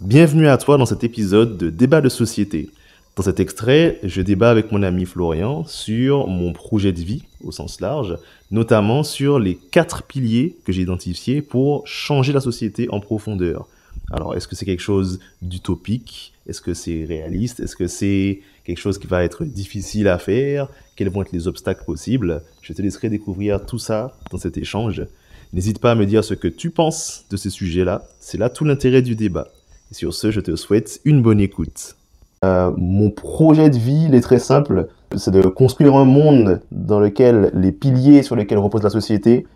Bienvenue à toi dans cet épisode de Débat de société. Dans cet extrait, je débat avec mon ami Florian sur mon projet de vie au sens large, notamment sur les 4 piliers que j'ai identifiés pour changer la société en profondeur. Alors, est-ce que c'est quelque chose d'utopique? Est-ce que c'est réaliste? Est-ce que c'est quelque chose qui va être difficile à faire? Quels vont être les obstacles possibles? Je te laisserai découvrir tout ça dans cet échange. N'hésite pas à me dire ce que tu penses de ces sujets-là. C'est là tout l'intérêt du débat. Et sur ce, je te souhaite une bonne écoute. Mon projet de vie, il est très simple. C'est de construire un monde dans lequel les piliers sur lesquels repose la société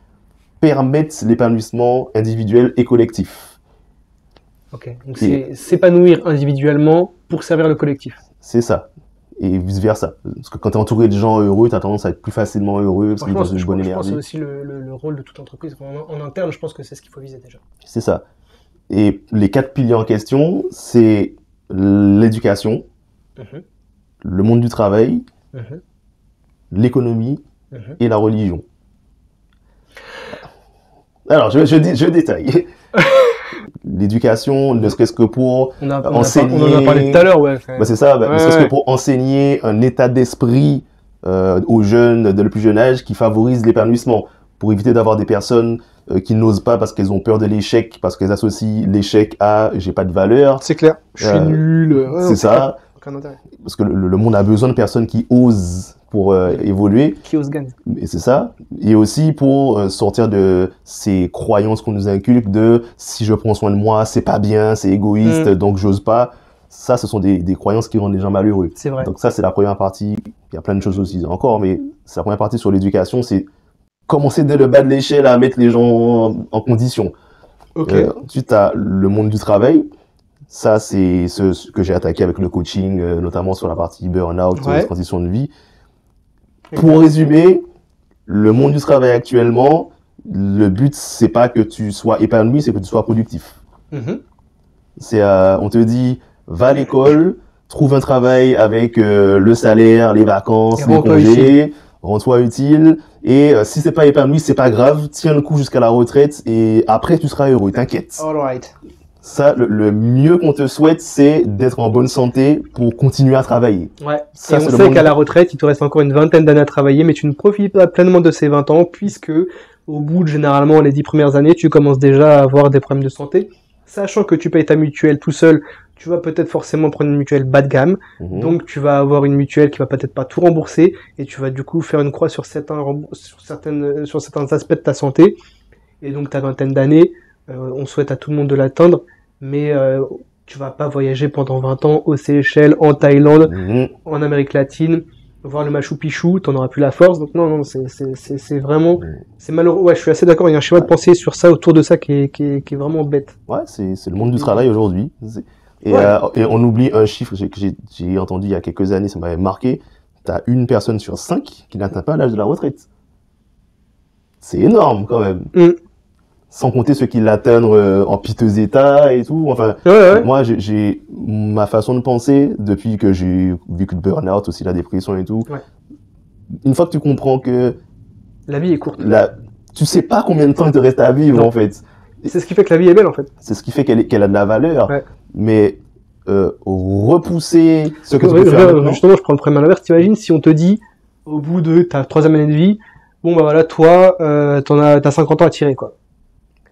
permettent l'épanouissement individuel et collectif. Ok, donc c'est s'épanouir individuellement pour servir le collectif. C'est ça. Et vice-versa. Parce que quand tu es entouré de gens heureux, tu as tendance à être plus facilement heureux parce qu'ils ont une bonne énergie. Je pense que c'est aussi le rôle de toute entreprise. En interne, je pense que c'est ce qu'il faut viser déjà. C'est ça. Et les 4 piliers en question, c'est l'éducation, le monde du travail, l'économie et la religion. Alors, je détaille. L'éducation, ne serait-ce que pour enseigner... On en a parlé tout à l'heure, ouais. C'est ça, ne serait-ce que pour enseigner un état d'esprit aux jeunes de le plus jeune âge qui favorise l'épanouissement, pour éviter d'avoir des personnes qui n'osent pas parce qu'elles ont peur de l'échec, parce qu'elles associent l'échec à « j'ai pas de valeur ». C'est clair, je suis nul. C'est ça. Aucun intérêt. Parce que le monde a besoin de personnes qui osent pour évoluer. Qui osent gagner. Et c'est ça. Et aussi pour sortir de ces croyances qu'on nous inculque de « si je prends soin de moi, c'est pas bien, c'est égoïste, donc j'ose pas ». Ça, ce sont des croyances qui rendent les gens malheureux. C'est vrai. Donc ça, c'est la première partie. Il y a plein de choses aussi encore, mais c'est la première partie sur l'éducation, c'est commencer dès le bas de l'échelle à mettre les gens en condition. Okay. Ensuite, tu as le monde du travail. Ça, c'est ce que j'ai attaqué avec le coaching, notamment sur la partie burn-out, transition de vie. Pour résumer, le monde du travail actuellement, le but, c'est pas que tu sois épanoui, c'est que tu sois productif. On te dit, va à l'école, trouve un travail avec le salaire, les vacances, les congés, rends-toi utile. Et si c'est pas épanoui, c'est pas grave, tiens le coup jusqu'à la retraite et après tu seras heureux, t'inquiète. All right. Ça, le mieux qu'on te souhaite, c'est d'être en bonne santé pour continuer à travailler. Ouais. Ça, et on sait qu'à la retraite, il te reste encore une vingtaine d'années à travailler, mais tu ne profites pas pleinement de ces 20 ans, puisque au bout de généralement les 10 premières années, tu commences déjà à avoir des problèmes de santé. Sachant que tu payes ta mutuelle tout seul, tu vas peut-être forcément prendre une mutuelle bas de gamme. Donc tu vas avoir une mutuelle qui va peut-être pas tout rembourser, et tu vas du coup faire une croix sur certains aspects de ta santé. Et donc ta vingtaine d'années, on souhaite à tout le monde de l'atteindre, mais tu vas pas voyager pendant 20 ans aux Seychelles, en Thaïlande, en Amérique latine, voir le Machu Picchu, t'en auras plus la force. Donc non, c'est vraiment, c'est malheureux. Ouais, je suis assez d'accord. Il y a un schéma de pensée sur ça, autour de ça, qui est vraiment bête. Ouais, c'est le monde du travail aujourd'hui. Et on oublie un chiffre que j'ai entendu il y a quelques années, ça m'avait marqué. T'as une personne sur 5 qui n'atteint pas l'âge de la retraite. C'est énorme quand même. Sans compter ceux qui l'atteignent en piteux état et tout. Enfin, moi, j'ai ma façon de penser depuis que j'ai vécu le burn-out, aussi la dépression et tout. Une fois que tu comprends que la vie est courte, tu sais pas combien de temps il te reste à vivre en fait. C'est ce qui fait que la vie est belle en fait. C'est ce qui fait qu'elle a de la valeur. Mais repousser ce que tu peux faire maintenant. Justement, je prends le problème à l'inverse. T'imagines si on te dit au bout de ta 3e année de vie, bon bah voilà, toi, t'as 50 ans à tirer quoi.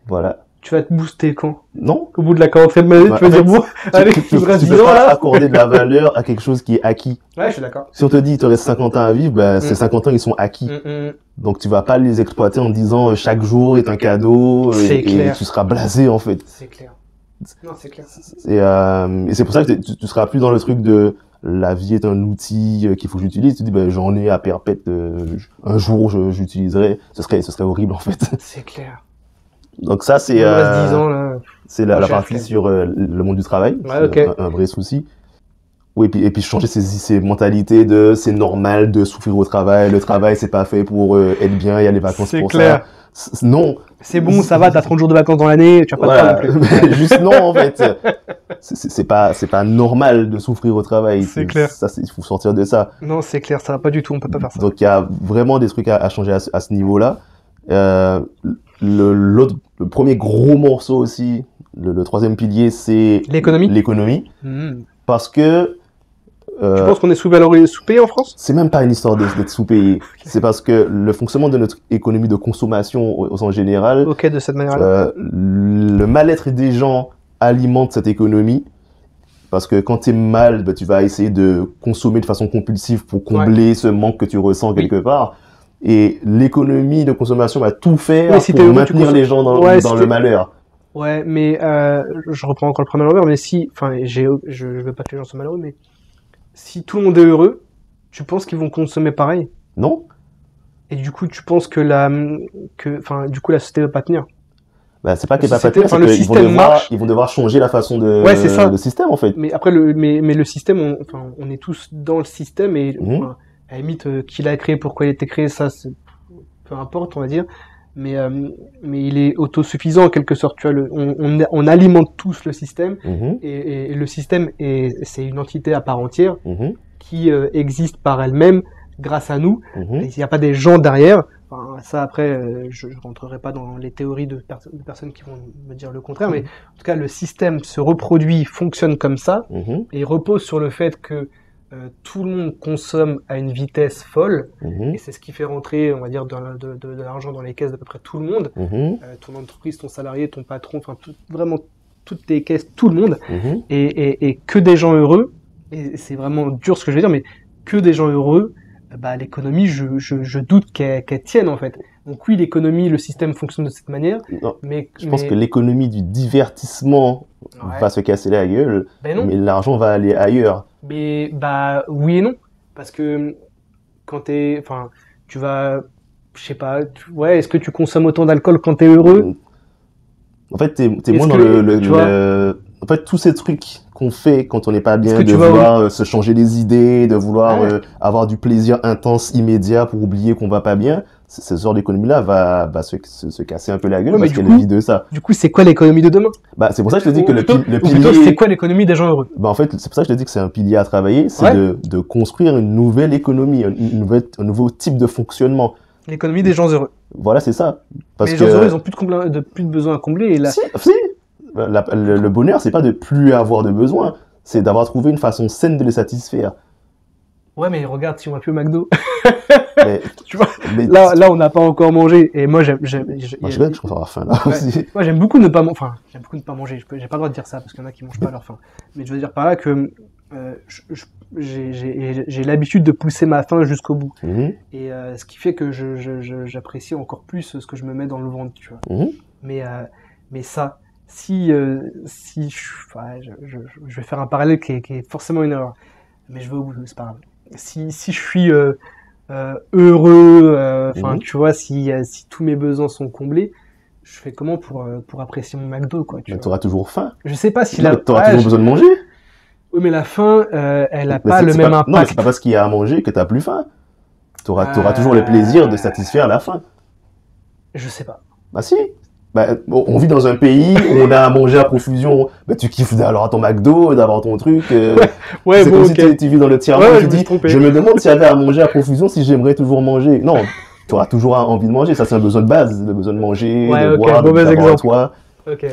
Voilà. Tu vas te booster quand? Non. Au bout de la 40e année, tu vas dire bon, allez, tu peux pas accorder de la valeur à quelque chose qui est acquis. Ouais, je suis d'accord. Si on te dit il te reste 50 ans à vivre, bah, ces 50 ans ils sont acquis. Donc tu vas pas les exploiter en disant chaque jour est un cadeau et tu seras blasé en fait. C'est clair. Non, c'est clair. Et c'est pour ça que tu seras plus dans le truc de la vie est un outil qu'il faut que j'utilise. Tu dis ben j'en ai à perpète, un jour j'utiliserai. Ce serait horrible en fait. C'est clair. Donc ça c'est la partie sur le monde du travail, un vrai souci. Oui, et puis changer ces mentalités de c'est normal de souffrir au travail, le travail c'est pas fait pour être bien, il y a les vacances pour clair. Ça. Non. C'est bon, ça va, t'as 30 jours de vacances dans l'année, tu vas pas te non plus. Juste non en fait. C'est pas normal de souffrir au travail. C'est clair. Ça, il faut sortir de ça. Non, c'est clair, ça va pas du tout, on peut pas faire ça. Donc il y a vraiment des trucs à changer à ce niveau-là. Le premier gros morceau aussi, le troisième pilier, c'est l'économie. Parce que tu penses qu'on est sous-payé en France? C'est même pas une histoire d'être sous-payé. Okay. C'est parce que le fonctionnement de notre économie de consommation au sens général, de cette manière-là. Le mal-être des gens alimente cette économie. Parce que quand tu es mal, bah, tu vas essayer de consommer de façon compulsive pour combler ce manque que tu ressens quelque part. Et l'économie de consommation va tout faire pour maintenir les gens dans le malheur. Ouais, mais je reprends encore le premier envers, mais si, enfin, je veux pas que les gens soient malheureux, mais si tout le monde est heureux, tu penses qu'ils vont consommer pareil? Non. Et du coup, tu penses que la société va pas tenir? Bah, c'est pas qu'elle va pas tenir, c'est qu'ils vont devoir changer la façon le système, en fait. Mais après, le système, on est tous dans le système et, à la limite, qui l'a créé, pourquoi il a été créé, ça, peu importe, on va dire. Mais il est autosuffisant en quelque sorte. Tu vois, on alimente tous le système et le système c'est une entité à part entière qui existe par elle-même grâce à nous. Il n'y a pas des gens derrière. Enfin, ça après, je rentrerai pas dans les théories de personnes qui vont me dire le contraire. Mais en tout cas, le système se reproduit, fonctionne comme ça et repose sur le fait que tout le monde consomme à une vitesse folle et c'est ce qui fait rentrer, on va dire, de l'argent dans les caisses d'à peu près tout le monde, ton entreprise, ton salarié, ton patron, enfin vraiment toutes tes caisses, tout le monde et que des gens heureux, et c'est vraiment dur ce que je vais dire, mais que des gens heureux, bah l'économie, je doute qu'elle tienne en fait. Donc oui, l'économie, le système fonctionne de cette manière, mais je pense que l'économie du divertissement va se casser la gueule, mais l'argent va aller ailleurs. Mais bah oui et non, parce que quand tu vas, je sais pas, est-ce que tu consommes autant d'alcool quand t'es heureux? En fait, t'es moins dans en fait, tous ces trucs qu'on fait quand on n'est pas bien, de vouloir se changer les idées, de vouloir avoir du plaisir intense, immédiat pour oublier qu'on va pas bien, ce genre d'économie-là va se casser un peu la gueule parce qu'elle vit de ça. Du coup, c'est quoi l'économie de demain? Bah, c'est pour ça que je te dis que le pilier... c'est quoi l'économie des gens heureux? Bah, en fait, c'est pour ça que je te dis que c'est un pilier à travailler, c'est de construire une nouvelle économie, un nouveau type de fonctionnement. L'économie des gens heureux. Voilà, c'est ça. Parce mais les gens heureux, ils ont plus de besoin à combler. Et là... Si. Le bonheur, c'est pas de plus avoir de besoin, c'est d'avoir trouvé une façon saine de les satisfaire. Ouais, mais regarde, si on va plus au McDo. Tu vois, là, on n'a pas encore mangé. Et moi, je commence à avoir faim, là, aussi. Moi, j'aime beaucoup ne pas manger. J'ai pas le droit de dire ça, parce qu'il y en a qui mangent pas à leur faim. Mais je veux dire par là que, j'ai l'habitude de pousser ma faim jusqu'au bout. Et, ce qui fait que j'apprécie encore plus ce que je me mets dans le ventre, tu vois. Mais ça, si je vais faire un parallèle qui est forcément une erreur, mais je vais au bout, c'est pas grave. Si je suis heureux, tu vois, si tous mes besoins sont comblés, je fais comment pour apprécier mon McDo, quoi. Tu auras toujours faim. Je sais pas si t'auras toujours besoin de manger. Oui, mais la faim, elle a pas le même impact. Non, c'est pas parce qu'il y a à manger que t'as plus faim. T'auras toujours le plaisir de satisfaire la faim. Je sais pas. Bah si. Bah, on vit dans un pays où on a à manger à profusion. Bah, tu kiffes alors à ton McDo, d'avoir ton truc. C'est comme si tu vis dans le tiers-monde. Tu dis, je me demande s'il y avait à manger à profusion, si j'aimerais toujours manger. Non, tu auras toujours envie de manger. Ça, c'est un besoin de base. Le besoin de manger, de boire, d'avoir à toi.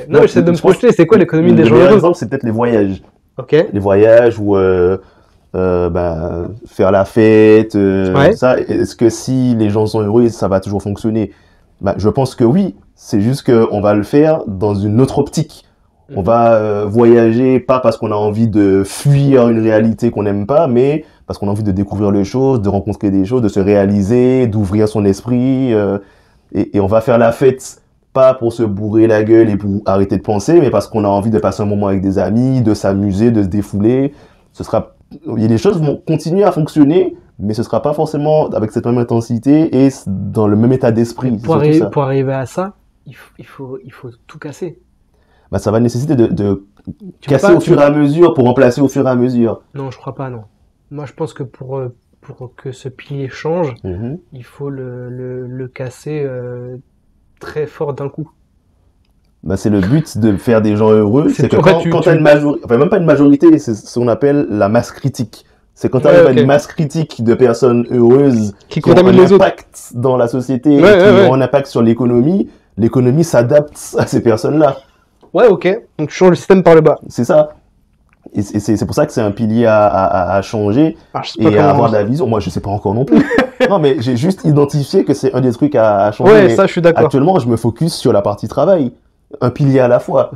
Non, j'essaie de me projeter. C'est quoi l'économie des gens heureux? Par exemple, c'est peut-être les voyages. Les voyages ou faire la fête. Ça. Est-ce que si les gens sont heureux, ça va toujours fonctionner? Bah, je pense que oui. C'est juste qu'on va le faire dans une autre optique. On va voyager, pas parce qu'on a envie de fuir une réalité qu'on n'aime pas, mais parce qu'on a envie de découvrir les choses, de rencontrer des choses, de se réaliser, d'ouvrir son esprit. Et on va faire la fête, pas pour se bourrer la gueule et pour arrêter de penser, mais parce qu'on a envie de passer un moment avec des amis, de s'amuser, de se défouler. Les choses vont continuer à fonctionner, mais ce sera pas forcément avec cette même intensité et dans le même état d'esprit. Pour arriver à ça, il faut tout casser. Bah, ça va nécessiter de casser au fur et à mesure pour remplacer au fur et à mesure. Non, je crois pas, non. Moi, je pense que pour que ce pilier change, il faut le casser très fort d'un coup. Bah, c'est le but de faire des gens heureux. C'est que quand tu as une majorité, enfin même pas une majorité, c'est ce qu'on appelle la masse critique. C'est quand tu arrives à ok. une masse critique de personnes heureuses Qui qui ont contaminent un les autres. impact dans la société, Ouais, qui ouais, ont un impact sur l'économie. L'économie s'adapte à ces personnes-là. Ouais, ok. Donc tu changes le système par le bas. C'est ça. Et c'est pour ça que c'est un pilier à changer Ah, je sais pas et à comment- avoir de la vision. Moi, je sais pas encore non plus. Non, mais j'ai juste identifié que c'est un des trucs à changer. Ouais, Mais ça, je suis d'accord. actuellement, je me focus sur la partie travail. Un pilier à la fois.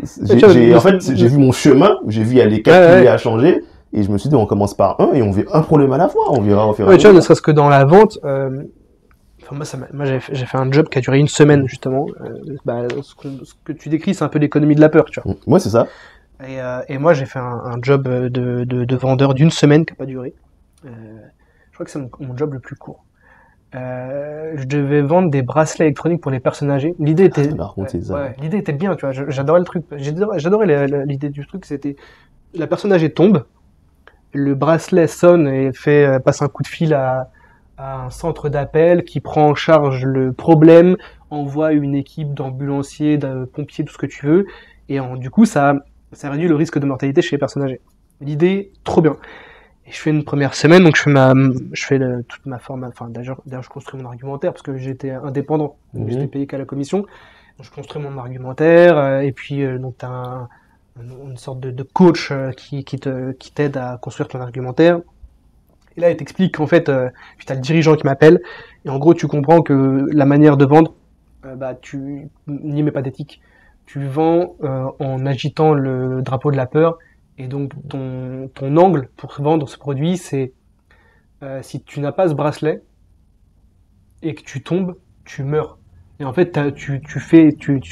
tu vois, En fait, j'ai vu mon chemin, j'ai vu il y a les 4 Ouais, piliers ouais. à changer. Et je me suis dit, on commence par un et on fait un problème à la fois. On verra au fur et à Ouais, tu vois, ne mesure. serait-ce que dans la vente, enfin, moi j'ai fait un job qui a duré une semaine, justement. Ce que tu décris, c'est un peu l'économie de la peur, tu vois. Ouais, c'est ça. Et moi, j'ai fait un job de vendeur d'une semaine qui n'a pas duré. Je crois que c'est mon job le plus court. Je devais vendre des bracelets électroniques pour les personnes âgées. L'idée était, tu m'as raconté ça. ouais, l'idée était bien, tu vois. J'adorais le truc. J'adorais l'idée du truc. C'était la personne âgée tombe, le bracelet sonne et passe un coup de fil à un centre d'appel qui prend en charge le problème, envoie une équipe d'ambulanciers, de pompiers, tout ce que tu veux. Et du coup, ça réduit le risque de mortalité chez les personnes âgées. L'idée, trop bien. Et je fais une première semaine, donc toute ma formation. Enfin, d'ailleurs, je construis mon argumentaire parce que j'étais indépendant, donc Mhm. j'étais payé qu'à la commission. Donc, je construis mon argumentaire, et puis donc t'as une sorte de coach qui t'aide à construire ton argumentaire. Et là, il t'explique qu'en fait, puis t'as le dirigeant qui m'appelle, et en gros, tu comprends que la manière de vendre, tu n'y mets pas d'éthique. Tu vends en agitant le drapeau de la peur, et donc ton angle pour vendre ce produit, c'est si tu n'as pas ce bracelet et que tu tombes, tu meurs. Et en fait, tu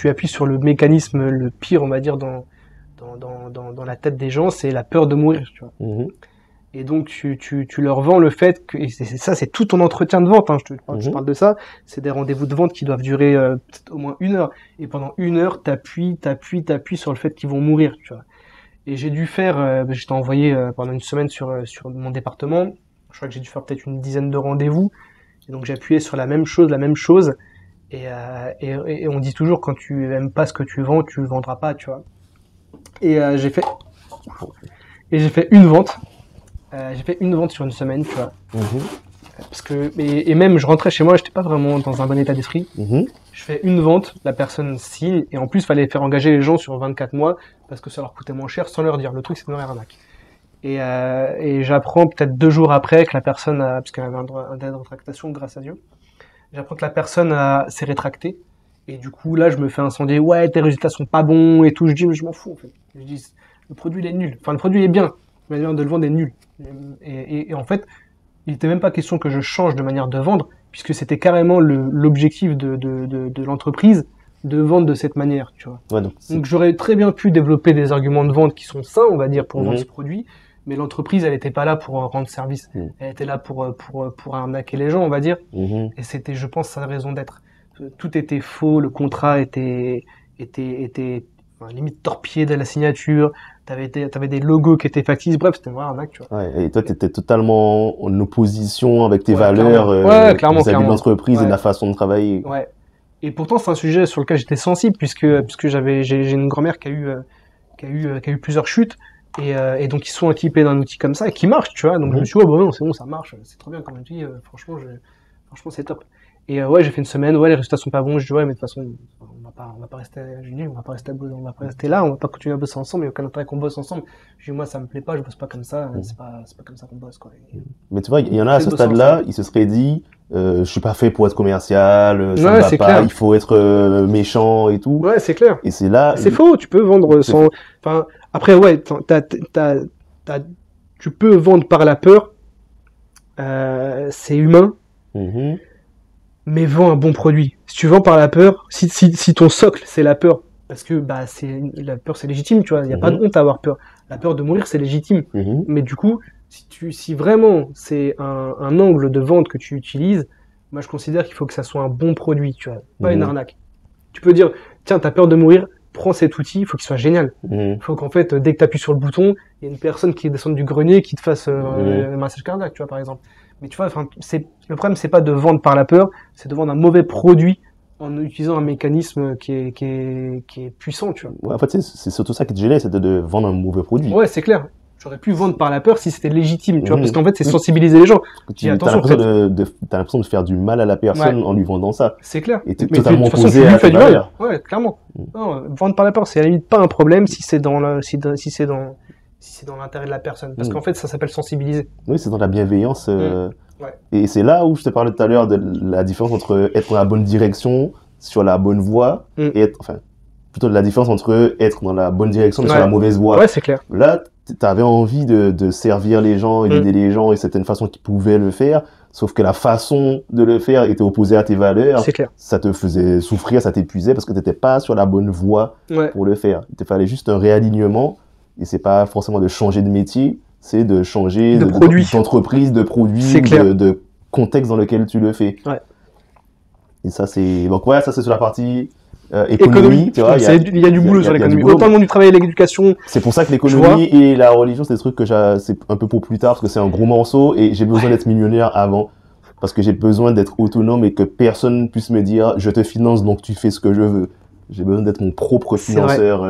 appuies sur le mécanisme le pire, on va dire, dans la tête des gens, c'est la peur de mourir, tu vois. Mhm. Et donc tu leur vends le fait que, et ça c'est tout ton entretien de vente, hein, je parle de ça, c'est des rendez-vous de vente qui doivent durer peut-être au moins 1 heure. Et pendant 1 heure, t'appuies sur le fait qu'ils vont mourir, tu vois. Et j'ai dû faire, j'étais envoyé pendant une semaine sur mon département, je crois que j'ai dû faire peut-être une dizaine de rendez-vous, et donc j'ai appuyé sur la même chose, et on dit toujours quand tu aimes pas ce que tu vends, tu le vendras pas, tu vois. Et j'ai fait une vente. J'ai fait une vente sur une semaine, tu vois. Mhm. Parce que, et même, je rentrais chez moi, j'étais pas vraiment dans un bon état d'esprit. Mhm. Je fais une vente, la personne signe, et en plus, il fallait faire engager les gens sur 24 mois, parce que ça leur coûtait moins cher sans leur dire. Le truc, c'est de leur arnaque. Et j'apprends peut-être 2 jours après que la personne parce qu'elle avait un délai de rétractation, grâce à Dieu. J'apprends que la personne s'est rétractée. Et du coup, là, je me fais incendier. Ouais, tes résultats sont pas bons et tout. Je dis, mais je m'en fous, en fait. Je dis, le produit, il est nul. Enfin, le produit est bien. Mais la manière de le vendre est nul. Et en fait, il n'était même pas question que je change de manière de vendre, puisque c'était carrément l'objectif de l'entreprise de vendre de cette manière, tu vois. Ouais, Donc j'aurais très bien pu développer des arguments de vente qui sont sains, on va dire, pour Mhm. vendre ce produit, mais l'entreprise, elle n'était pas là pour rendre service. Mhm. Elle était là pour arnaquer les gens, on va dire. Mhm. Et c'était, je pense, sa raison d'être. Tout était faux, le contrat était enfin, limite torpillé dès la signature. T'avais des logos qui étaient factices. Bref, c'était une vraie arnaque, tu vois. Ouais, et toi, tu étais totalement en opposition avec tes Ouais, valeurs clairement. Ouais, clairement, vis-à-vis de clairement. l'entreprise et de Ouais. la façon de travailler. Ouais. Et pourtant, c'est un sujet sur lequel j'étais sensible, puisque j'ai une grand-mère qui a eu plusieurs chutes. Et donc, ils sont équipés d'un outil comme ça et qui marche, tu vois. Donc, je me suis dit, oh, bon, non, c'est bon, ça marche. C'est trop bien comme outil. Franchement, c'est top. Et ouais, j'ai fait une semaine. Ouais, les résultats sont pas bons. Je dis, ouais, mais de toute façon, on va pas rester, je dis, on va pas rester là. On va pas continuer à bosser ensemble. Il y a aucun intérêt qu'on bosse ensemble. Je dis, moi, ça me plaît pas. Je bosse pas comme ça. C'est pas comme ça qu'on bosse, quoi. Mais tu vois, il y en a à ce C'est de bosser stade-là, ensemble. ils se seraient dit, je suis pas fait pour être commercial, ça Ouais, me va c'est pas, clair. il faut être méchant et tout. Ouais, c'est clair. Et c'est là. C'est faux, tu peux vendre C'est sans. Enfin, après, ouais, tu peux vendre par la peur. C'est humain, Mhm. mais vends un bon produit. Si tu vends par la peur, si ton socle c'est la peur, parce que la peur c'est légitime, tu vois, il y a pas de honte à avoir peur. La peur de mourir c'est légitime, Mhm. mais du coup, si vraiment c'est un angle de vente que tu utilises, moi je considère qu'il faut que ça soit un bon produit, tu vois, pas une Mhm. arnaque. Tu peux dire, tiens, t'as peur de mourir, prends cet outil, il faut qu'il soit génial. Mhm. Il faut qu'en fait, dès que tu appuies sur le bouton, il y a une personne qui descend du grenier qui te fasse un massage cardiaque, tu vois, par exemple. Mais tu vois, le problème, c'est pas de vendre par la peur, c'est de vendre un mauvais produit en utilisant un mécanisme qui est puissant, tu vois. Ouais, en fait, c'est surtout ça qui te gênait, c'était de vendre un mauvais produit. Ouais, c'est clair. J'aurais pu vendre par la peur si c'était légitime, tu vois, Mhm. parce qu'en fait, c'est sensibiliser les gens. Tu as attention, l'impression de faire du mal à la personne en lui vendant ça. C'est clair. Et t'es Mais totalement de toute façon, opposé tu lui à fais tes du mal. valeurs. Ouais, clairement. Non, vendre par la peur, c'est à la limite pas un problème si c'est dans l'intérêt de la personne. Parce qu'en fait, ça s'appelle sensibiliser. Oui, c'est dans la bienveillance. Ouais. Et c'est là où je te parlais tout à l'heure de la différence entre être dans la bonne direction, sur la bonne voie, et être, enfin, plutôt de la différence entre être dans la bonne direction, mais sur la mauvaise voie. Ouais, c'est clair. Là, t'avais envie de servir les gens et d'aider les gens, et c'était une façon qu'ils pouvaient le faire, sauf que la façon de le faire était opposée à tes valeurs. C'est clair. Ça te faisait souffrir, ça t'épuisait parce que t'étais pas sur la bonne voie pour le faire. Il te fallait juste un réalignement, et c'est pas forcément de changer de métier, c'est de changer d'entreprise, de produit, de contexte dans lequel tu le fais. Ouais. Et ça, c'est... Donc ouais, ça c'est sur la partie économie. Tu vois, il y a du boulot sur l'économie. Autant le monde du travail et l'éducation. C'est pour ça que l'économie et la religion, c'est des trucs que c'est un peu pour plus tard, parce que c'est un gros morceau, et j'ai besoin d'être millionnaire avant. Parce que j'ai besoin d'être autonome et que personne puisse me dire « je te finance, donc tu fais ce que je veux ». J'ai besoin d'être mon propre financeur.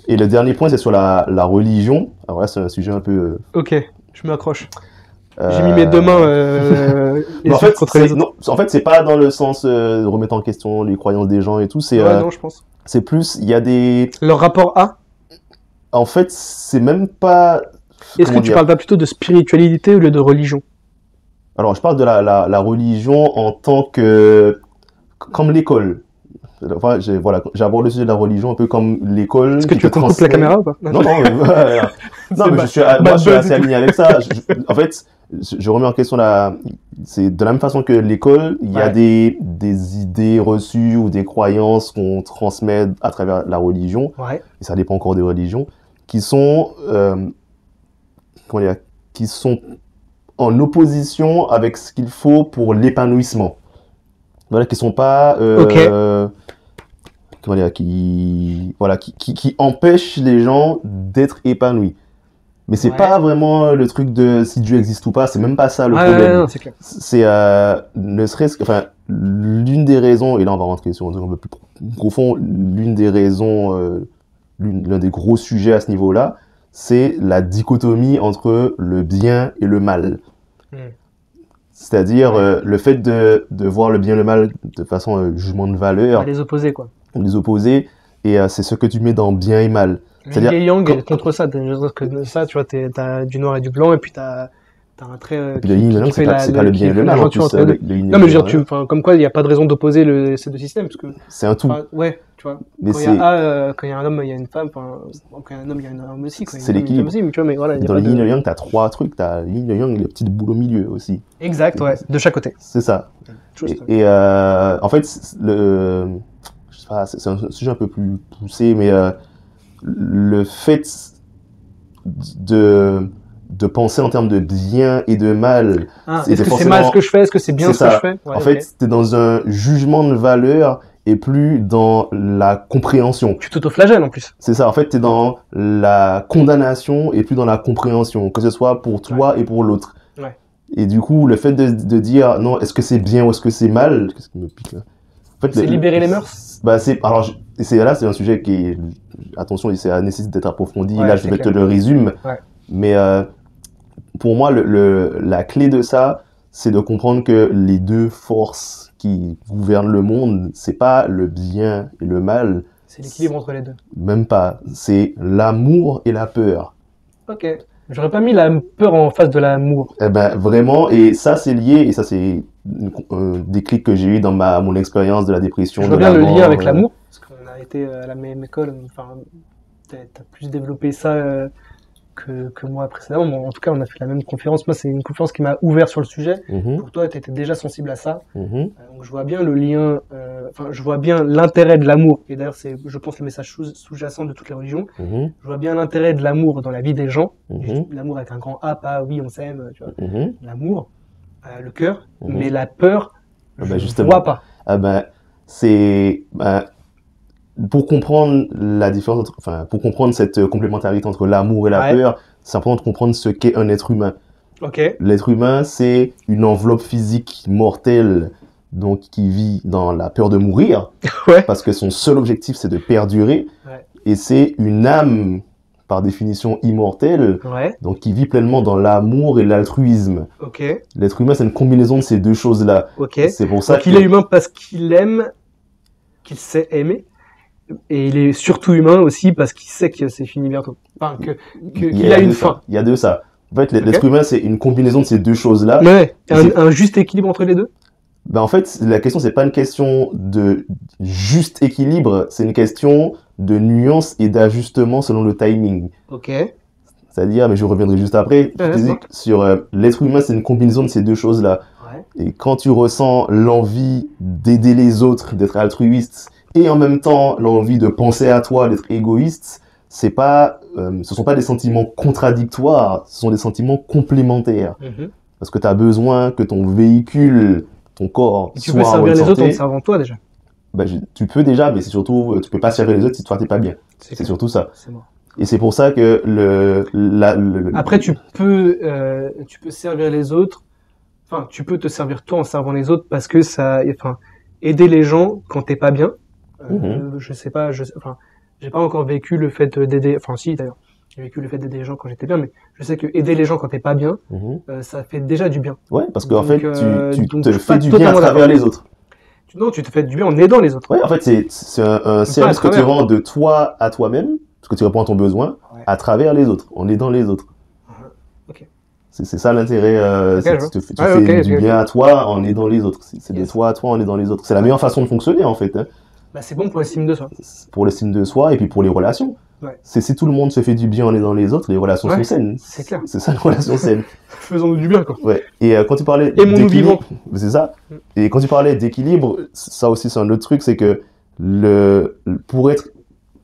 Et le dernier point, c'est sur la religion. Alors là, c'est un sujet un peu... Ok, je m'accroche. J'ai mis mes deux mains contre les autres. Non, en fait, c'est pas dans le sens de remettre en question les croyances des gens et tout. C'est, non, je pense. C'est plus, il y a des... Leur rapport à... En fait, c'est même pas... Est-ce que tu parles pas plutôt de spiritualité au lieu de religion? Alors, je parle de la religion en tant que... Comme l'école. Enfin, j'aborde le sujet de la religion un peu comme l'école. Est-ce que tu coupes la caméra ou pas? Non, mais je suis assez aligné avec ça. En fait, je remets en question c'est de la même façon que l'école, il y a des idées reçues ou des croyances qu'on transmet à travers la religion. Ouais. Et ça dépend encore des religions, qui sont, qui sont en opposition avec ce qu'il faut pour l'épanouissement. Voilà, qui sont pas, qui empêchent les gens d'être épanouis. Mais c'est pas vraiment le truc de si Dieu existe ou pas, c'est même pas ça le problème. Non, c'est clair. C'est ne serait-ce que, l'une des raisons, et là on va rentrer sur un truc un peu plus profond, l'une des raisons, l'un des gros sujets à ce niveau-là, c'est la dichotomie entre le bien et le mal. C'est-à-dire le fait de voir le bien et le mal de façon jugement de valeur. Les opposer, quoi. Les opposer, et c'est ce que tu mets dans bien et mal. C'est-à-dire Yang est contre ça. Que ça, tu vois, t'as du noir et du blanc, et puis t'as un trait. Puis le yin et le yang, c'est pas le bien et le mal. En plus, non, mais je veux dire, comme quoi, il n'y a pas de raison d'opposer ces deux systèmes, parce que. C'est un tout. Ouais, tu vois. Mais quand il y a un homme, il y a une femme. Quand il y a un homme, il y a une femme aussi. C'est l'équilibre. Dans le yin et le yang, t'as trois trucs. T'as le yin et le yang et le petit boule au milieu aussi. Exact, ouais. De chaque côté. C'est ça. Et en fait, je sais pas, c'est un sujet un peu plus poussé, mais le fait de penser en termes de bien et de mal. Est-ce que c'est mal ce que je fais? Est-ce que c'est bien ce que je fais? En fait, t'es dans un jugement de valeur et plus dans la compréhension. Tu t'autoflagelles en plus. C'est ça, en fait, t'es dans la condamnation et plus dans la compréhension, que ce soit pour toi et pour l'autre. Ouais. Et du coup, le fait de dire, non, est-ce que c'est bien ou est-ce que c'est mal? Qu'est-ce qui me pique là? En fait, c'est libérer les mœurs? Là, c'est un sujet qui, attention, ça nécessite d'être approfondi. Là, je vais te le résume. Ouais. Mais pour moi, la clé de ça, c'est de comprendre que les deux forces qui gouvernent le monde, c'est pas le bien et le mal. C'est l'équilibre entre les deux. Même pas. C'est l'amour et la peur. Ok. J'aurais pas mis la peur en face de l'amour. Eh ben, vraiment. Et ça, c'est lié. Et ça, c'est des clics que j'ai eu dans mon expérience de la dépression. Je vois bien le lien avec l'amour. Parce qu'on a été à la même école. Enfin, t'as plus développé ça que moi précédemment. Bon, en tout cas, on a fait la même conférence. Moi, c'est une conférence qui m'a ouvert sur le sujet. Pour toi, tu étais déjà sensible à ça. Donc, je vois bien le lien, je vois bien l'intérêt de l'amour. Et d'ailleurs, c'est, je pense, le message sous-jacent de toutes les religions. Je vois bien l'intérêt de l'amour dans la vie des gens. L'amour avec un grand A, pas oui, on s'aime, tu vois. L'amour, le cœur, mais la peur, je vois pas. Pour comprendre la différence, pour comprendre cette complémentarité entre l'amour et la peur, c'est important de comprendre ce qu'est un être humain. L'être humain, c'est une enveloppe physique mortelle, donc qui vit dans la peur de mourir, parce que son seul objectif, c'est de perdurer. Et c'est une âme par définition immortel, Ouais, donc qui vit pleinement dans l'amour et l'altruisme. ok, L'être humain, c'est une combinaison de ces deux choses-là. ok. C'est pour ça Donc il est humain parce qu'il aime, qu'il sait aimer, et il est surtout humain aussi parce qu'il sait que c'est fini bientôt. Enfin, qu'il a une fin. Il y a de ça. En fait, l'être Ok. humain, c'est une combinaison de ces deux choses-là. Ouais, C'est- un juste équilibre entre les deux. Ben, en fait, la question, c'est pas une question de juste équilibre, c'est une question de nuance et d'ajustement selon le timing. Ok. Ouais, C'est-à-dire, mais je reviendrai juste après, je te dis d'accord. que sur l'être humain, c'est une combinaison de ces deux choses-là. Et quand tu ressens l'envie d'aider les autres, d'être altruiste, et en même temps l'envie de penser à toi, d'être égoïste, ce sont pas des sentiments contradictoires, ce sont des sentiments complémentaires. Mhm. Parce que tu as besoin que ton véhicule, ton corps, Et tu peux soit en servir bonne les autres en santé. te servant toi déjà. Ben, tu peux déjà, mais c'est surtout, tu peux pas servir les autres si toi t'es pas bien. C'est clair. surtout ça. C'est mort. Et c'est pour ça que Après, tu peux servir les autres. Enfin, tu peux te servir toi en servant les autres parce que enfin, aider les gens quand t'es pas bien. Je sais pas, enfin, j'ai pas encore vécu le fait d'aider. Enfin, si d'ailleurs, j'ai vécu le fait d'aider les gens quand j'étais bien, mais je sais que aider les gens quand t'es pas bien, ça fait déjà du bien. Ouais, parce qu'en Donc, fait, tu donc, te je suis fais pas du bien à totalement travers d'accord. les autres. Non, tu te fais du bien en aidant les autres. Ouais, en fait, c'est un service que tu travers. rends de toi à toi-même, parce que tu réponds à ton besoin, Ouais. à travers les autres, en aidant les autres. Ok. C'est ça l'intérêt, Ok, c'est je que vois. tu fais Ouais, ok, du ok. bien à toi en aidant les autres. C'est de Yes. toi à toi en aidant les autres. C'est la meilleure façon de fonctionner, en fait, hein. Bah, c'est bon pour l'estime de soi. Pour l'estime de soi et puis pour les relations. Ouais. C'est si tout le monde se fait du bien en aidant les autres, les relations Ouais, sont saines. c'est clair. C'est ça, les relations saines. Faisons-nous du bien, quoi. Ouais. Et quand tu parlais Aimons-nous vivants. c'est ça. Et quand tu parlais d'équilibre, ça aussi c'est un autre truc, c'est que pour être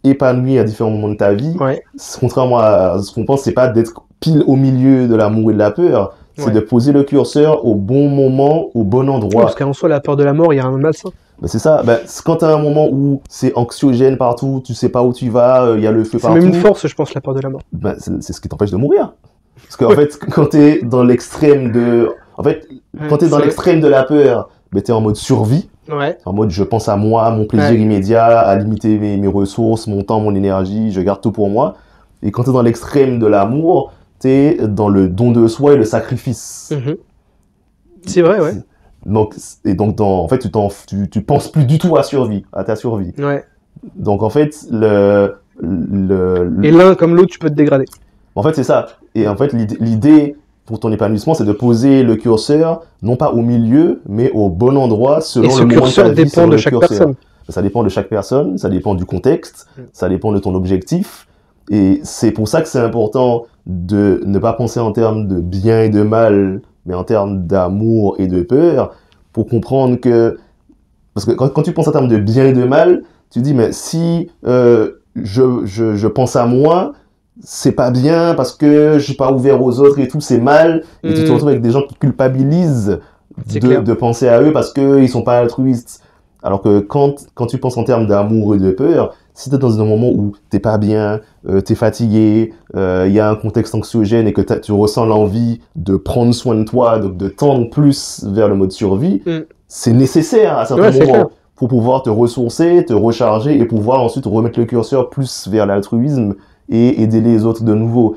épanoui à différents moments de ta vie, Ouais. contrairement à ce qu'on pense, c'est pas d'être pile au milieu de l'amour et de la peur, c'est Ouais. de poser le curseur au bon moment, au bon Ouais, endroit. parce qu'en soi, la peur de la mort, il y a un malsain. Ben, c'est ça. Ben, quand t'as un moment où c'est anxiogène partout, tu sais pas où tu vas, il y a le feu C'est partout. même une force, je pense, la peur de la mort. Ben, c'est ce qui t'empêche de mourir. Parce qu'en fait, quand t'es dans l'extrême quand t'es dans c'est- l'extrême de la peur, ben, t'es en mode survie. Ouais. En mode, je pense à moi, à mon plaisir Ouais. immédiat, à limiter mes ressources, mon temps, mon énergie, je garde tout pour moi. Et quand t'es dans l'extrême de l'amour, t'es dans le don de soi et le sacrifice. Mhm. C'est vrai, ouais. Donc, en fait, tu penses plus du tout à ta survie. Ouais. Donc, en fait, Et l'un comme l'autre, tu peux te dégrader. en fait, c'est ça. Et en fait, l'idée pour ton épanouissement, c'est de poser le curseur, non pas au milieu, mais au bon endroit, selon Et ce le moment de curseur ta vie, dépend selon de le chaque curseur. personne. Ça dépend de chaque personne, ça dépend du contexte, ça dépend de ton objectif. Et c'est pour ça que c'est important de ne pas penser en termes de bien et de mal, mais en termes d'amour et de peur, pour comprendre que... Parce que quand tu penses en termes de bien et de mal, tu dis, mais si je pense à moi, c'est pas bien parce que je suis pas ouvert aux autres et tout, c'est mal. Et tu te retrouves avec des gens qui culpabilisent clair. de penser à eux parce qu'ils sont pas altruistes. Alors que quand tu penses en termes d'amour et de peur, si t'es dans un moment où t'es pas bien, t'es fatigué, il y a un contexte anxiogène et que tu ressens l'envie de prendre soin de toi, donc de tendre plus vers le mode survie, c'est nécessaire à certains moments pour pouvoir te ressourcer, te recharger et pouvoir ensuite remettre le curseur plus vers l'altruisme et aider les autres de nouveau.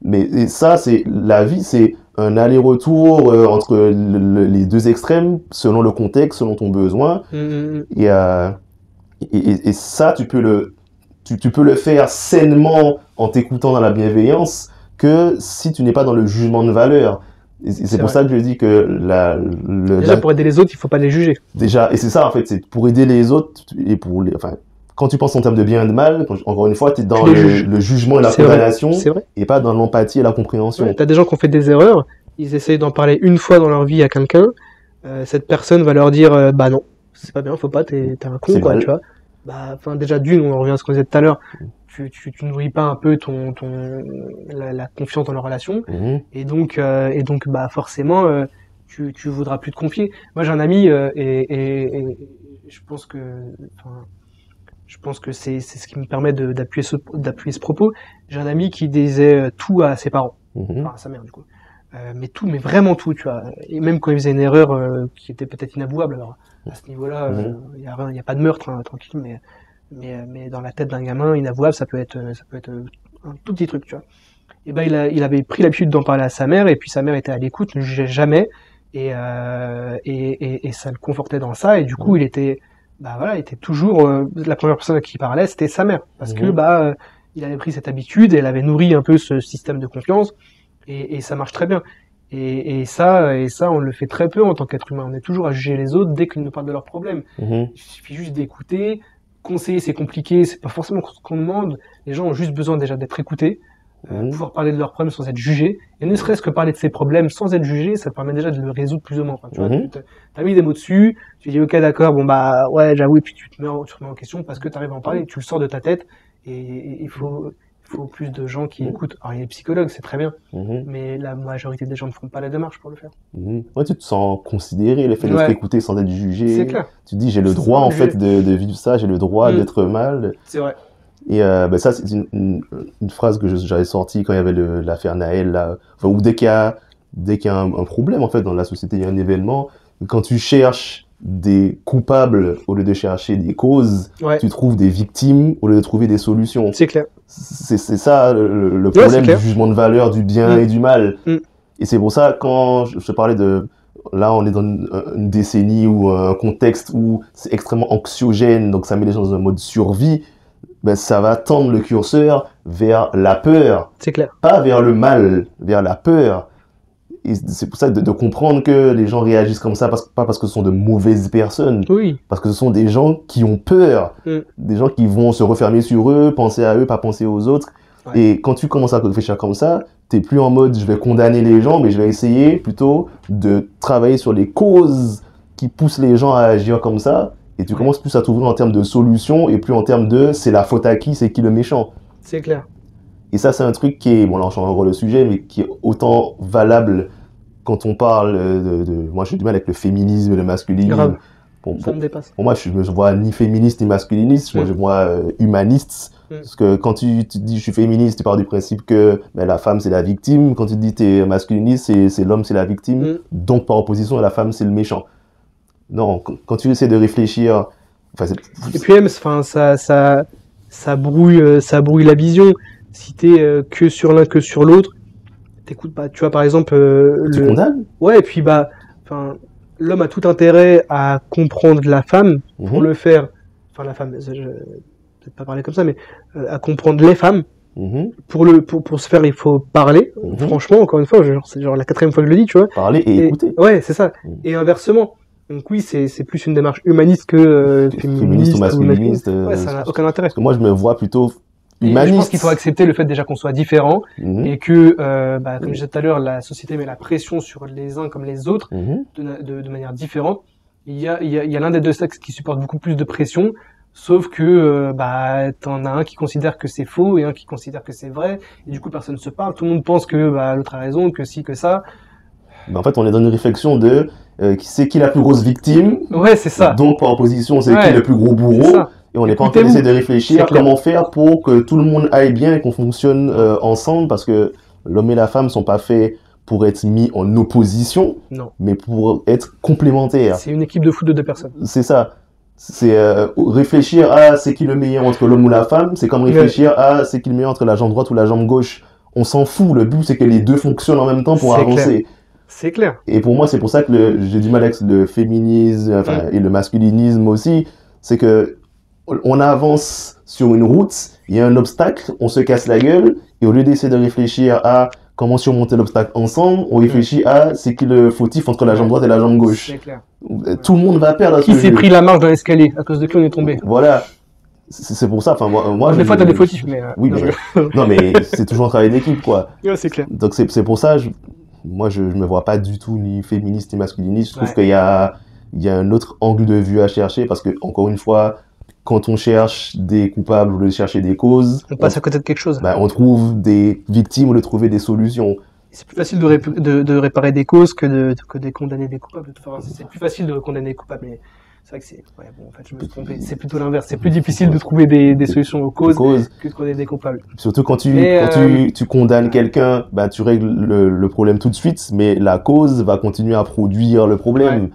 Mais ça, la vie, c'est un aller-retour entre les deux extrêmes, selon le contexte, selon ton besoin. Et ça, tu peux le faire sainement en t'écoutant dans la bienveillance que si tu n'es pas dans le jugement de valeur. Et c'est pour ça que je dis que déjà, pour aider les autres, il faut pas les juger. Déjà, et c'est ça en fait, c'est pour aider les autres et quand tu penses en termes de bien et de mal, encore une fois, tu es dans le jugement et la condamnation et pas dans l'empathie et la compréhension. Ouais, t'as des gens qui ont fait des erreurs, ils essayent d'en parler une fois dans leur vie à quelqu'un, cette personne va leur dire bah non, c'est pas bien, faut pas, t'es un con, quoi, tu vois. Bah, enfin, déjà d'une, on revient à ce qu'on disait tout à l'heure, tu nourris pas un peu la confiance dans la relation, et donc bah forcément tu voudras plus te confier. Moi j'ai un ami et je pense que c'est ce qui me permet d'appuyer ce propos. J'ai un ami qui disait tout à ses parents, enfin à sa mère du coup, mais vraiment tout, tu vois. Et même quand il faisait une erreur qui était peut-être inavouable, alors à ce niveau-là, il y a pas de meurtre, hein, tranquille, mais dans la tête d'un gamin, inavouable, ça peut être un tout petit truc, tu vois. Et ben il avait pris l'habitude d'en parler à sa mère, et puis sa mère était à l'écoute, ne jugeait jamais, et ça le confortait dans ça, et du coup il était il était toujours la première personne à qui il parlait, c'était sa mère, parce que il avait pris cette habitude, et elle avait nourri un peu ce système de confiance, et ça marche très bien. Et ça, on le fait très peu en tant qu'être humain. On est toujours à juger les autres dès qu'ils nous parlent de leurs problèmes. Il suffit juste d'écouter. Conseiller, c'est compliqué, c'est pas forcément ce qu'on demande. Les gens ont juste besoin déjà d'être écoutés, pouvoir parler de leurs problèmes sans être jugés. Et ne serait-ce que parler de ses problèmes sans être jugé, ça te permet déjà de le résoudre plus ou moins. Enfin, tu vois, t'as mis des mots dessus, tu dis ok d'accord, bon bah ouais j'avoue, et puis tu te mets en question parce que t'arrives à en parler, tu le sors de ta tête, et il faut plus de gens qui écoutent. Alors, il y a des psychologues, c'est très bien, mais la majorité des gens ne font pas la démarche pour le faire. Ouais, tu te sens considéré, le fait de t'écouter sans être jugé. C'est clair. Tu te dis, j'ai le droit, en fait, de vivre ça, j'ai le droit d'être mal. C'est vrai. Et ça, c'est une phrase que j'avais sortie quand il y avait l'affaire Naël, là. Enfin, où dès qu'il y a un problème, en fait, dans la société, il y a un événement, quand tu cherches des coupables au lieu de chercher des causes, tu trouves des victimes au lieu de trouver des solutions. C'est clair. C'est ça le problème du jugement de valeur du bien et du mal. Et c'est pour ça, quand je te parlais là, on est dans une décennie ou un contexte où c'est extrêmement anxiogène, donc ça met les gens dans un mode survie, ben ça va tendre le curseur vers la peur. C'est clair. Pas vers le mal, vers la peur. Et c'est pour ça de comprendre que les gens réagissent comme ça, pas parce que ce sont de mauvaises personnes, parce que ce sont des gens qui ont peur, des gens qui vont se refermer sur eux, penser à eux, pas penser aux autres. Et quand tu commences à réfléchir comme ça, t'es plus en mode je vais condamner les gens, mais je vais essayer plutôt de travailler sur les causes qui poussent les gens à agir comme ça. Et tu commences plus à t'ouvrir en termes de solutions et plus en termes de c'est la faute à qui, c'est qui le méchant. C'est clair. Et ça, c'est un truc qui est, bon là on change encore le sujet, mais qui est autant valable quand on parle moi j'ai du mal avec le féminisme et le masculinisme. Grave. Ça me dépasse. Pour moi, je vois ni féministe ni masculiniste, moi je vois humaniste. Parce que quand tu dis je suis féministe, tu pars du principe que la femme c'est la victime. Quand tu dis t'es masculiniste, c'est l'homme c'est la victime. Donc par opposition, la femme c'est le méchant. Non, quand tu essaies de réfléchir... Et puis même, ça brouille la vision. Si t'es que sur l'un que sur l'autre, t'écoutes pas. Tu vois par exemple... tu condamnes ? Ouais, et puis l'homme a tout intérêt à comprendre la femme pour le faire. Enfin la femme, je vais peut-être pas parler comme ça, mais à comprendre les femmes. Pour se faire, il faut parler. Franchement, encore une fois, c'est genre la 4e fois que je le dis, tu vois. Parler et écouter. Ouais, c'est ça. Et inversement. Donc oui, c'est plus une démarche humaniste que féministe ou masculiniste. Ouais, ça n'a aucun intérêt. Parce que moi, je me vois plutôt humaniste. Je pense qu'il faut accepter le fait déjà qu'on soit différents et que, comme je disais tout à l'heure, la société met la pression sur les uns comme les autres de manière différente. Il y a l'un des deux sexes qui supporte beaucoup plus de pression, sauf que t'en as un qui considère que c'est faux et un qui considère que c'est vrai, et du coup personne ne se parle. Tout le monde pense que l'autre a raison, que si, que ça. En fait, on est dans une réflexion de c'est qui la plus grosse victime. Ouais, c'est ça. Donc, par opposition, c'est qui le plus gros bourreau. Et on n'est pas en train d'essayer de réfléchir comment faire pour que tout le monde aille bien et qu'on fonctionne ensemble, parce que l'homme et la femme sont pas faits pour être mis en opposition, mais pour être complémentaires. C'est une équipe de foot de 2 personnes. C'est ça. C'est réfléchir à c'est qui le meilleur entre l'homme ou la femme, c'est comme réfléchir à c'est qui le meilleur entre la jambe droite ou la jambe gauche. On s'en fout, le but c'est que les deux fonctionnent en même temps pour avancer. C'est clair. Et pour moi, c'est pour ça que j'ai du mal avec le féminisme et le masculinisme aussi. C'est que on avance sur une route, il y a un obstacle, on se casse la gueule, et au lieu d'essayer de réfléchir à comment surmonter l'obstacle ensemble, on réfléchit à c'est qui le fautif entre la jambe droite et la jambe gauche. C'est clair. Tout le monde va perdre à ce jeu. Qui s'est pris la marche dans l'escalier, à cause de qui on est tombé. Voilà. C'est pour ça, enfin, moi des fois, t'as des fautifs, mais... Oui, non, mais c'est toujours un travail d'équipe, quoi. Ouais, c'est clair. Donc, c'est pour ça, moi, je me vois pas du tout ni féministe ni masculiniste. Je trouve qu'il y a un autre angle de vue à chercher, parce que, encore une fois, quand on cherche des coupables ou de chercher des causes... On passe à côté de quelque chose. On trouve des victimes ou de trouver des solutions. C'est plus facile de réparer des causes que de condamner des coupables. Enfin, c'est plus facile de condamner des coupables, mais c'est vrai que c'est... Ouais, bon, en fait, je me suis trompé. C'est plutôt l'inverse. C'est plus difficile de trouver des solutions aux causes que de condamner des coupables. Surtout quand tu condamnes quelqu'un, tu règles le problème tout de suite, mais la cause va continuer à produire le problème.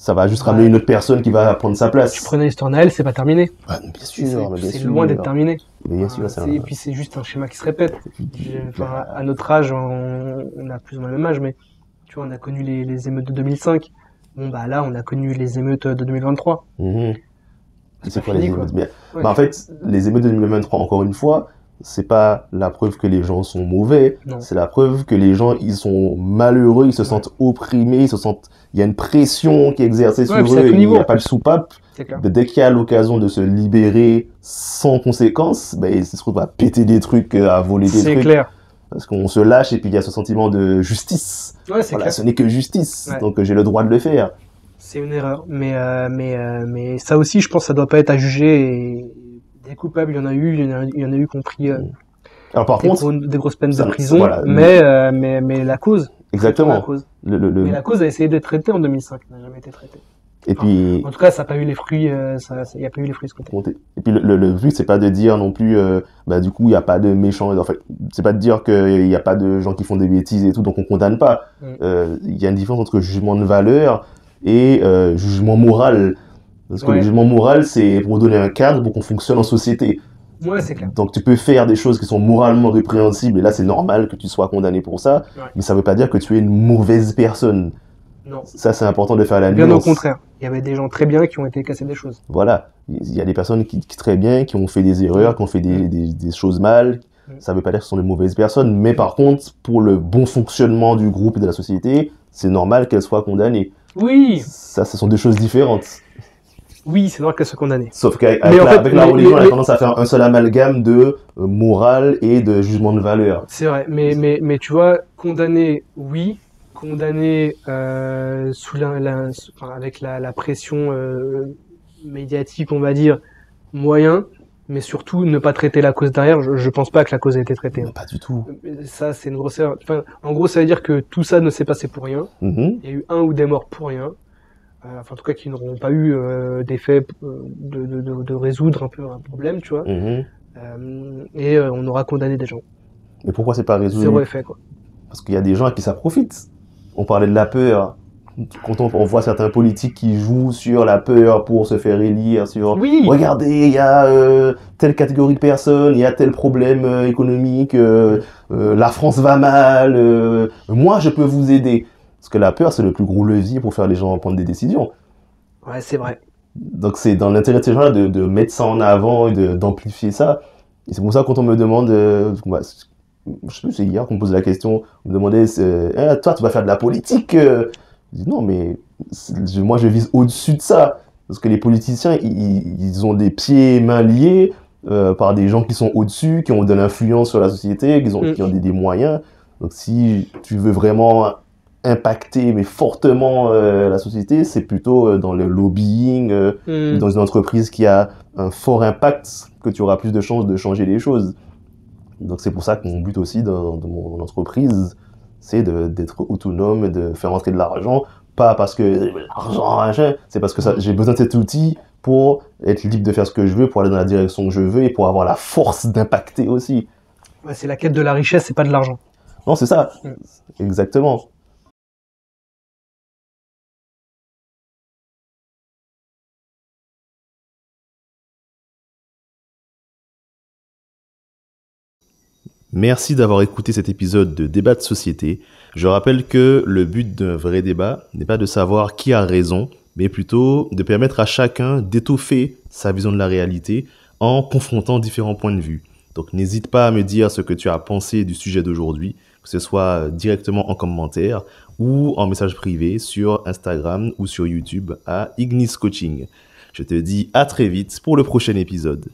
Ça va juste ramener une autre personne qui va prendre sa place. Tu prenais l'histoire Naël, c'est pas terminé. Ah, bien sûr, mais bien C'est sûr. loin d'être terminé. Mais bien sûr, Et puis c'est juste un schéma qui se répète. À notre âge, on a plus ou moins le même âge, mais tu vois, on a connu les émeutes de 2005. Bon, bah là, on a connu les émeutes de 2023. C'est quoi les émeutes? En fait, les émeutes de 2023, encore une fois, c'est pas la preuve que les gens sont mauvais, c'est la preuve que les gens, ils sont malheureux, ils se sentent opprimés, il y a une pression qui est exercée sur eux, il n'y a pas de soupape. Dès qu'il y a l'occasion de se libérer sans conséquence, ils se retrouvent à péter des trucs, à voler des trucs. C'est clair. Parce qu'on se lâche et puis il y a ce sentiment de justice. Ouais, c'est clair. Ce n'est que justice, donc j'ai le droit de le faire. C'est une erreur, mais ça aussi, je pense, ça doit pas être à juger. Et des coupables, il y en a eu compris. Alors par contre, des grosses peines de prison, mais la cause. Exactement. La cause. Mais la cause a essayé d'être traitée en 2005, n'a jamais été traitée. Et puis, en tout cas, ça n'a pas eu les fruits, il n'y a pas eu les fruits escomptés. Et puis le but, c'est pas de dire non plus, du coup, il n'y a pas de méchants. En fait, c'est pas de dire qu'il n'y a pas de gens qui font des bêtises et tout, donc on condamne pas. Il y a une différence entre jugement de valeur et jugement moral. Parce que le jugement moral, c'est pour donner un cadre pour qu'on fonctionne en société. Ouais, c'est clair. Donc tu peux faire des choses qui sont moralement répréhensibles, et là c'est normal que tu sois condamné pour ça, mais ça veut pas dire que tu es une mauvaise personne. Non. Ça, c'est important de faire la nuance. Bien au contraire. Il y avait des gens très bien qui ont été cassés des choses. Voilà. Il y a des personnes qui très bien, qui ont fait des erreurs, qui ont fait des choses mal. Ça veut pas dire que ce sont de mauvaises personnes, mais par contre, pour le bon fonctionnement du groupe et de la société, c'est normal qu'elles soient condamnées. Oui. Ça, ce sont deux choses différentes. Oui, c'est normal qu'elles soient condamnées. Sauf qu'avec la religion, on a tendance à faire un seul amalgame de morale et de jugement de valeur. C'est vrai, mais tu vois, condamné, oui. Condamné avec la pression médiatique, on va dire, moyen, mais surtout ne pas traiter la cause derrière. Je pense pas que la cause a été traitée. Non, pas du tout. Ça, c'est une grosse erreur. Enfin, en gros, ça veut dire que tout ça ne s'est passé pour rien. Il y a eu un ou des morts pour rien. En tout cas, qui n'auront pas eu d'effet de résoudre un peu un problème, tu vois. Et on aura condamné des gens. Mais pourquoi c'est pas résolu? Zéro effet, quoi. Parce qu'il y a des gens à qui ça profite. On parlait de la peur. Quand on voit certains politiques qui jouent sur la peur pour se faire élire, sur regardez, il y a telle catégorie de personnes, il y a tel problème économique, la France va mal, moi je peux vous aider. Parce que la peur, c'est le plus gros levier pour faire les gens prendre des décisions. Ouais, c'est vrai. Donc c'est dans l'intérêt de ces gens-là de mettre ça en avant et d'amplifier ça. Et c'est pour ça quand on me demande, je sais plus, c'est hier qu'on me pose la question, on me demandait, toi tu vas faire de la politique? Je dis non, mais moi je vise au-dessus de ça. Parce que les politiciens, ils ont des pieds et mains liés par des gens qui sont au-dessus, qui ont de l'influence sur la société, qui ont des moyens. Donc si tu veux vraiment impacter mais fortement la société, c'est plutôt dans le lobbying, dans une entreprise qui a un fort impact que tu auras plus de chances de changer les choses. Donc c'est pour ça que mon but aussi dans mon entreprise, c'est d'être autonome et de faire rentrer de l'argent, pas parce que l'argent, c'est parce que j'ai besoin de cet outil pour être libre de faire ce que je veux, pour aller dans la direction que je veux et pour avoir la force d'impacter aussi. Ouais, c'est la quête de la richesse, c'est pas de l'argent. Non, c'est ça, exactement. Merci d'avoir écouté cet épisode de Débat de société. Je rappelle que le but d'un vrai débat n'est pas de savoir qui a raison, mais plutôt de permettre à chacun d'étoffer sa vision de la réalité en confrontant différents points de vue. Donc n'hésite pas à me dire ce que tu as pensé du sujet d'aujourd'hui, que ce soit directement en commentaire ou en message privé sur Instagram ou sur YouTube à Ignis Coaching. Je te dis à très vite pour le prochain épisode.